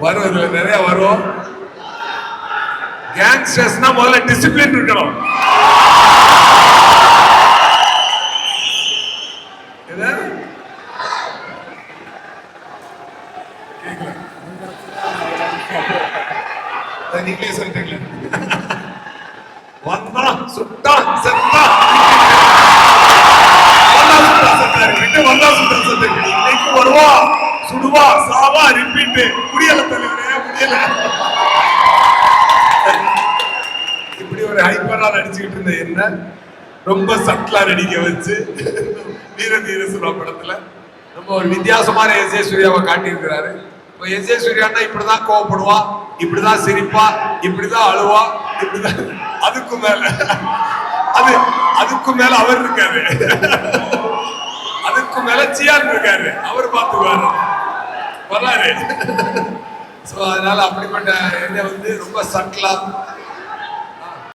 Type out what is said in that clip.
வரும், இதுல நிறைய வரும். கேங்ஸ்டர்ஸ்னா முதல்ல டிசிப்ளின் இருக்கணும். நீங்களே சொல்றீங்களா? வந்தா சுட்டா செத்தா இன்னைக்கு வருவா சுடுவா சாவா ரிப்பீட். முடியல தலைவரே, முடியல. இப்படி ஒரு ஹைப்பரா நடிச்சுக்கிட்டு இருந்த என்ன ரொம்ப சட்லா நடிக்க வச்சு வீர தீர சுறா படத்துல ரொம்ப ஒரு வித்தியாசமான எஸ்.ஏ. சூர்யாவை காட்டியிருக்கிறாரு. எஸ்.ஏ. சூர்யான்னா இப்படிதான் கோவப்படுவா, இப்படிதான் சிரிப்பா, இப்படிதான் அழுவா, இப்படிதான். அதுக்கும் மேல அவர் இருக்காரு, அதுக்கு மேல சியான் இருக்காரு, அவர் பார்த்துக்குவாரு வராரு. அதனால அப்படிப்பட்ட என்ன ரொம்ப சட்லா